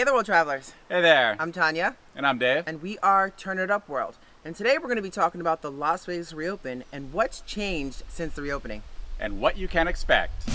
Hey there, world travelers. Hey there. I'm Tanya. And I'm Dave. And we are Turn It Up World. And today we're going to be talking about the Las Vegas reopen and what's changed since the reopening. And what you can expect.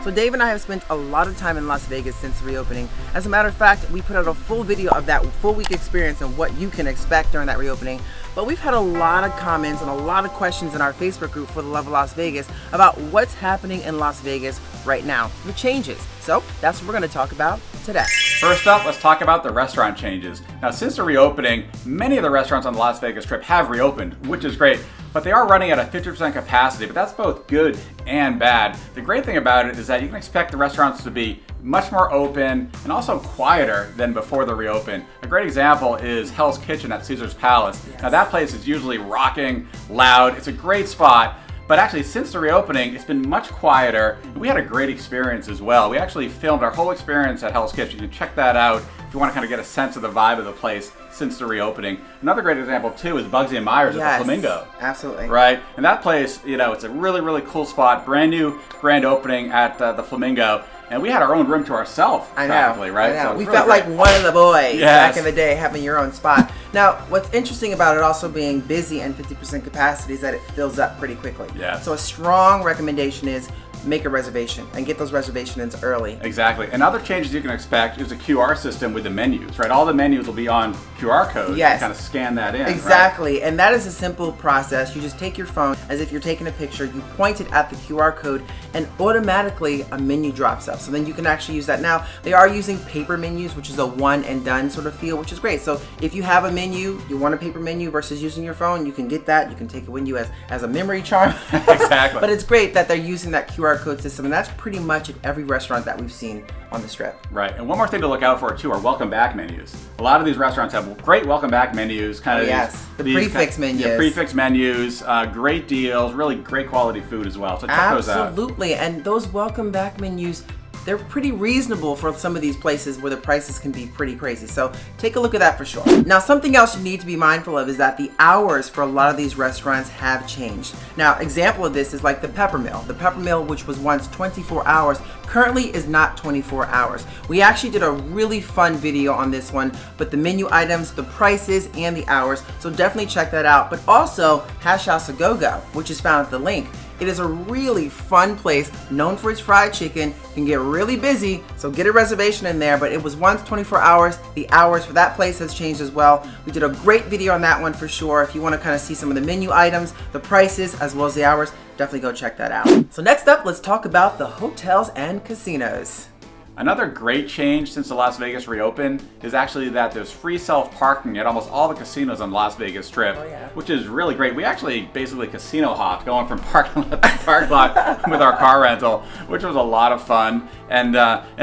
So Dave and I have spent a lot of time in Las Vegas since the reopening. As a matter of fact, we put out a full video of that full week experience and what you can expect during that reopening. But we've had a lot of comments and a lot of questions in our Facebook group for the Love of Las Vegas about what's happening in Las Vegas right now, the changes. So that's what we're going to talk about today. First up, let's talk about the restaurant changes. Now, since the reopening, many of the restaurants on the Las Vegas Strip have reopened, which is great. But they are running at a 50% capacity, but that's both good and bad. The great thing about it is that you can expect the restaurants to be much more open and also quieter than before the reopen. A great example is Hell's Kitchen at Caesar's Palace. Yes. Now that place is usually rocking, loud, it's a great spot. But actually, since the reopening, it's been much quieter. We had a great experience as well. We actually filmed our whole experience at Hell's Kitchen. You can check that out if you want to kind of get a sense of the vibe of the place since the reopening. Another great example, too, is Bugsy and Myers at the Flamingo. Absolutely. Right? And that place, it's a really, really cool spot. Brand new grand opening at the Flamingo. And we had our own room to ourselves, practically, right? I know. So we really felt great. like one of the boys Yes. back in the day, having your own spot. Now, what's interesting about it also being busy and 50% capacity is that it fills up pretty quickly. Yes. So a strong recommendation is make a reservation and get those reservations early. Exactly. And other changes you can expect is a QR system with the menus, right? All the menus will be on QR codes. Yes. You kind of scan that in. Exactly. And that is a simple process. You just take your phone as if you're taking a picture, you point it at the QR code, and automatically a menu drops up. So then you can actually use that. Now, they are using paper menus, which is a one and done sort of feel, which is great. So if you have a menu, you want a paper menu versus using your phone, you can get that. You can take it with you as a memory charm. Exactly. But it's great that they're using that QR code system, and that's pretty much at every restaurant that we've seen on the Strip. Right. And one more thing to look out for, too, are welcome back menus. A lot of these restaurants have great welcome back menus. Kind of the prefix menus. Yeah, prefix menus, great deals, really great quality food as well. So check those out. Absolutely. And those welcome back menus, they're pretty reasonable for some of these places where the prices can be pretty crazy. So take a look at that for sure. Now, something else you need to be mindful of is that the hours for a lot of these restaurants have changed. Now, example of this is like the Pepper Mill. The Pepper Mill, which was once 24 hours, currently is not 24 hours. We actually did a really fun video on this one, but the menu items, the prices, and the hours. So definitely check that out. But also Hash House A Go Go, which is found at the link. It is a really fun place, known for its fried chicken. It can get really busy, so get a reservation in there, but it was once 24 hours. The hours for that place has changed as well. We did a great video on that one for sure. If you want to kind of see some of the menu items, the prices, as well as the hours, definitely go check that out. So next up, let's talk about the hotels and casinos. Another great change since the Las Vegas reopened is actually that there's free self-parking at almost all the casinos on the Las Vegas Strip, which is really great. We actually basically casino hopped, going from parking lot to parking lot with our car rental, which was a lot of fun. And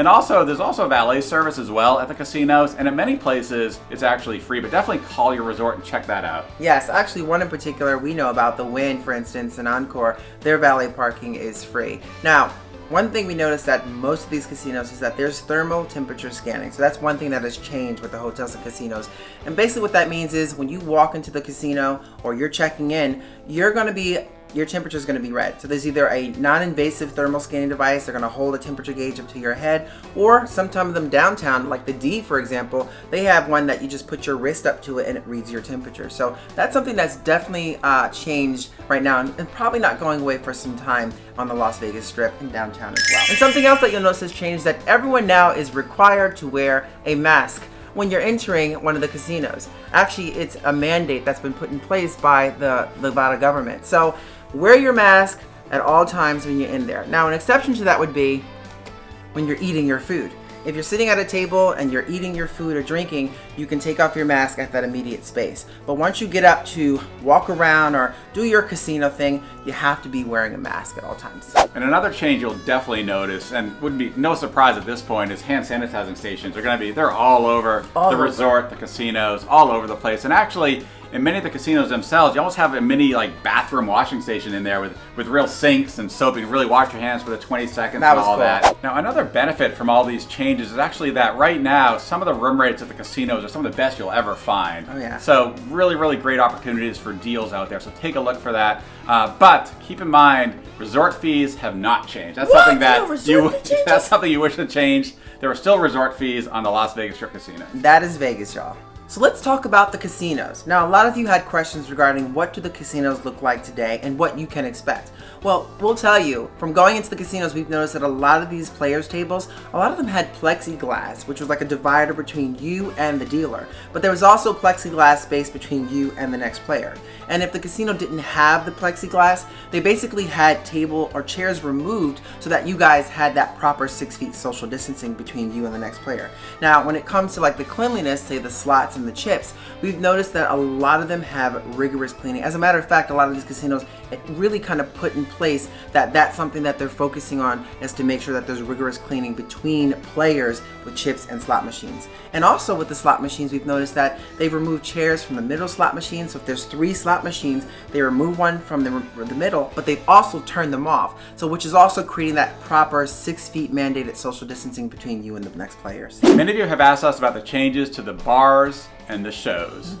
also, there's also valet service as well at the casinos, and at many places it's actually free, but definitely call your resort and check that out. Yes, actually one in particular we know about, the Wynn, for instance, and Encore, their valet parking is free. Now, one thing we noticed at most of these casinos is that there's thermal temperature scanning. So that's one thing that has changed with the hotels and casinos. And basically what that means is when you walk into the casino or you're checking in, your temperature is going to be read. So there's either a non-invasive thermal scanning device, they're going to hold a temperature gauge up to your head, or some of them downtown, like the D, for example, they have one that you just put your wrist up to it and it reads your temperature. So that's something that's definitely changed right now and probably not going away for some time on the Las Vegas Strip and downtown as well. And something else that you'll notice has changed is that everyone now is required to wear a mask when you're entering one of the casinos. Actually, it's a mandate that's been put in place by the Nevada government. So wear your mask at all times when you're in there. Now, an exception to that would be when you're eating your food. If you're sitting at a table and you're eating your food or drinking, you can take off your mask at that immediate space. But once you get up to walk around or do your casino thing, you have to be wearing a mask at all times. And another change you'll definitely notice, and wouldn't be no surprise at this point, is hand sanitizing stations. They're all over the resort, the casinos, all over the place. And actually, in many of the casinos themselves, you almost have a mini like bathroom washing station in there with real sinks and soap. You can really wash your hands for the 20 seconds and all that. Now, another benefit from all these changes is actually that right now, some of the room rates at the casinos are some of the best you'll ever find. Oh yeah. So really, really great opportunities for deals out there. So take a look for that. But keep in mind, resort fees have not changed. That's something that that's something you wish had changed. There are still resort fees on the Las Vegas Strip Casino. That is Vegas, y'all. So let's talk about the casinos. Now, a lot of you had questions regarding what do the casinos look like today and what you can expect. Well, we'll tell you, from going into the casinos, we've noticed that a lot of these players' tables, a lot of them had plexiglass, which was like a divider between you and the dealer. But there was also plexiglass space between you and the next player. And if the casino didn't have the plexiglass, they basically had table or chairs removed so that you guys had that proper 6 feet social distancing between you and the next player. Now, when it comes to like the cleanliness, say the slots and the chips, we've noticed that a lot of them have rigorous cleaning. As a matter of fact, a lot of these casinos, it really kind of put in place that that's something that they're focusing on, is to make sure that there's rigorous cleaning between players with chips and slot machines. And also with the slot machines, we've noticed that they've removed chairs from the middle slot machine. So if there's 3 slot machines, they remove one from the middle, but they've also turned them off. So which is also creating that proper 6 feet mandated social distancing between you and the next players. Many of you have asked us about the changes to the bars and the shows.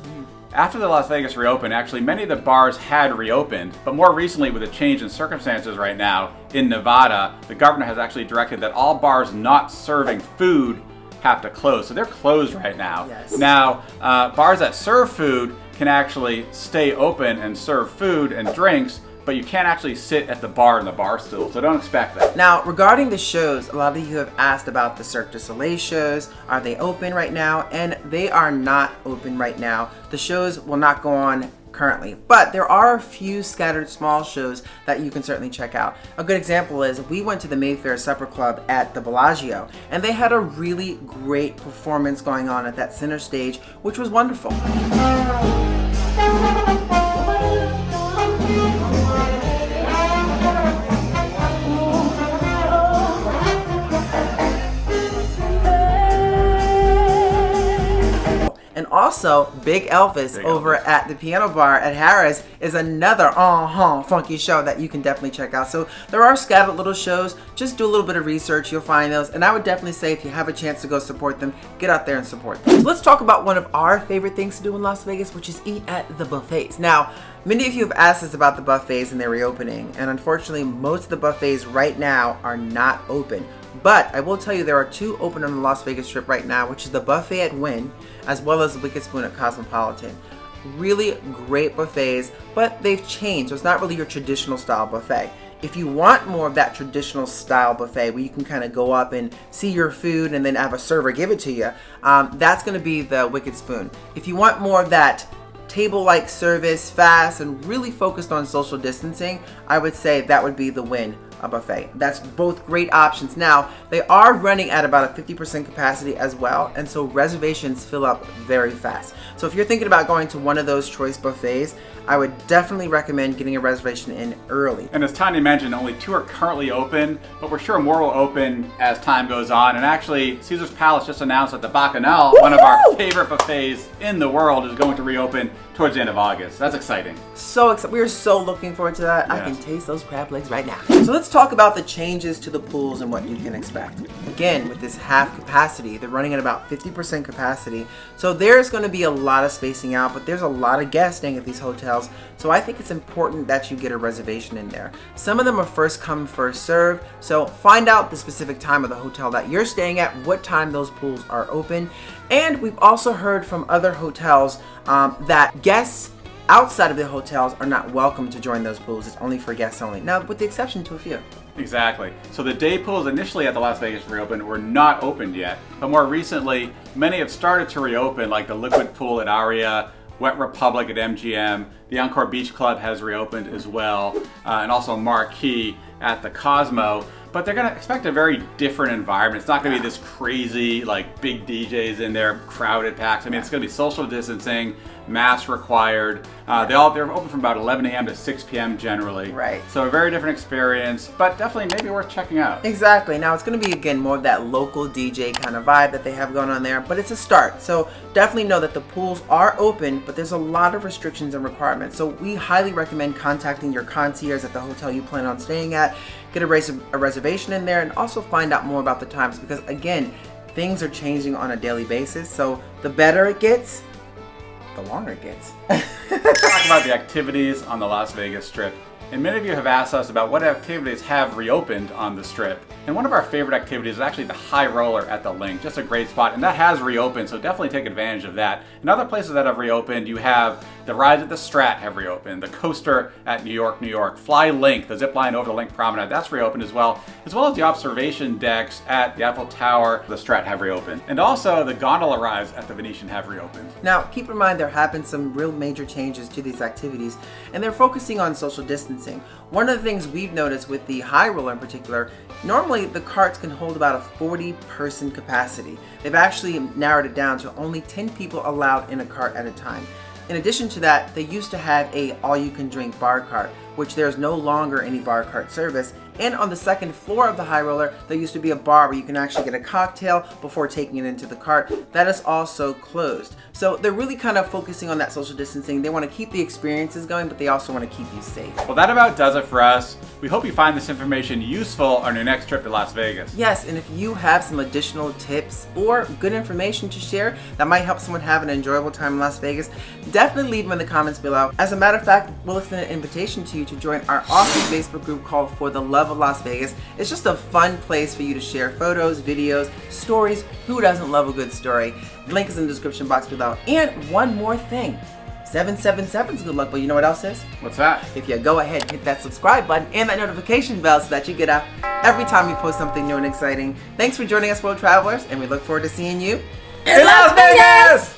After the Las Vegas reopened, actually many of the bars had reopened, but more recently with a change in circumstances right now in Nevada, the governor has actually directed that all bars not serving food have to close. So they're closed right now. Yes. Now, bars that serve food can actually stay open and serve food and drinks, but you can't actually sit at the bar in the bar stool, so don't expect that. Now, regarding the shows, a lot of you have asked about the Cirque du Soleil shows. Are they open right now? And they are not open right now. The shows will not go on currently, but there are a few scattered small shows that you can certainly check out. A good example is we went to the Mayfair Supper Club at the Bellagio, and they had a really great performance going on at that center stage, which was wonderful. And also, Big Elvis over at the Piano Bar at Harrah's is another funky show that you can definitely check out. So there are scattered little shows. Just do a little bit of research, you'll find those. And I would definitely say if you have a chance to go support them, get out there and support them. So let's talk about one of our favorite things to do in Las Vegas, which is eat at the buffets. Now, many of you have asked us about the buffets and their reopening, and unfortunately most of the buffets right now are not open. But I will tell you there are 2 open on the Las Vegas Strip right now, which is the buffet at Wynn, as well as the Wicked Spoon at Cosmopolitan. Really great buffets, but they've changed, so it's not really your traditional style buffet. If you want more of that traditional style buffet where you can kind of go up and see your food and then have a server give it to you, that's going to be the Wicked Spoon. If you want more of that table-like service, fast, and really focused on social distancing, I would say that would be the Wynn buffet. That's both great options. Now, they are running at about a 50% capacity as well, and so reservations fill up very fast. So if you're thinking about going to one of those choice buffets, I would definitely recommend getting a reservation in early. And as Tanya mentioned, only 2 are currently open, but we're sure more will open as time goes on. And actually, Caesar's Palace just announced that the Bacchanal, one of our favorite buffets in the world, is going to reopen towards the end of August. That's exciting. So excited. We're so looking forward to that. Yes. I can taste those crab legs right now. So let's talk about the changes to the pools and what you can expect. Again, with this half capacity, they're running at about 50% capacity. So there's going to be a lot of spacing out, but there's a lot of guests staying at these hotels. So I think it's important that you get a reservation in there. Some of them are first come, first serve. So find out the specific time of the hotel that you're staying at, what time those pools are open. And we've also heard from other hotels that guests outside of the hotels are not welcome to join those pools. It's only for guests only. Now, with the exception to a few. Exactly. So the day pools initially at the Las Vegas reopened were not opened yet, but more recently, many have started to reopen, like the Liquid Pool at Aria, Wet Republic at MGM, the Encore Beach Club has reopened as well, and also Marquee at the Cosmo. But they're going to expect a very different environment. It's not going to be this crazy, like, big DJs in there, crowded packs. I mean, it's going to be social distancing. mask required. They're open from about 11 a.m. to 6 p.m. generally. Right. So a very different experience, but definitely maybe worth checking out. Exactly. Now it's going to be, again, more of that local DJ kind of vibe that they have going on there, but it's a start. So definitely know that the pools are open, but there's a lot of restrictions and requirements. So we highly recommend contacting your concierge at the hotel you plan on staying at, get a reservation in there, and also find out more about the times, because again, things are changing on a daily basis. So the better it gets, the longer it gets. Talk about the activities on the Las Vegas Strip. And many of you have asked us about what activities have reopened on the Strip. And one of our favorite activities is actually the High Roller at the Link. Just a great spot, and that has reopened, so definitely take advantage of that. And other places that have reopened, you have the rides at the Strat have reopened, the coaster at New York, Fly Link, the zip line over the Link Promenade, that's reopened as well as the observation decks at the Eiffel Tower, the Strat have reopened. And also the gondola rides at the Venetian have reopened. Now, keep in mind there have been some real major changes to these activities, and they're focusing on social distancing. One of the things we've noticed with the High Roller in particular, normally the carts can hold about a 40-person capacity. They've actually narrowed it down to only 10 people allowed in a cart at a time. In addition to that, they used to have a all-you-can-drink bar cart, which there's no longer any bar cart service. And on the second floor of the High Roller, there used to be a bar where you can actually get a cocktail before taking it into the cart. That is also closed. So they're really kind of focusing on that social distancing. They want to keep the experiences going, but they also want to keep you safe. Well, that about does it for us. We hope you find this information useful on your next trip to Las Vegas. Yes, and if you have some additional tips or good information to share that might help someone have an enjoyable time in Las Vegas, definitely leave them in the comments below. As a matter of fact, we'll extend an invitation to you to join our awesome Facebook group called For the Love of Las Vegas. It's just a fun place for you to share photos, videos, stories. Who doesn't love a good story? The link is in the description box below. And one more thing. 777 is good luck, but you know what else is? What's that? If you go ahead and hit that subscribe button and that notification bell so that you get up every time we post something new and exciting. Thanks for joining us, world travelers, and we look forward to seeing you in Las Vegas!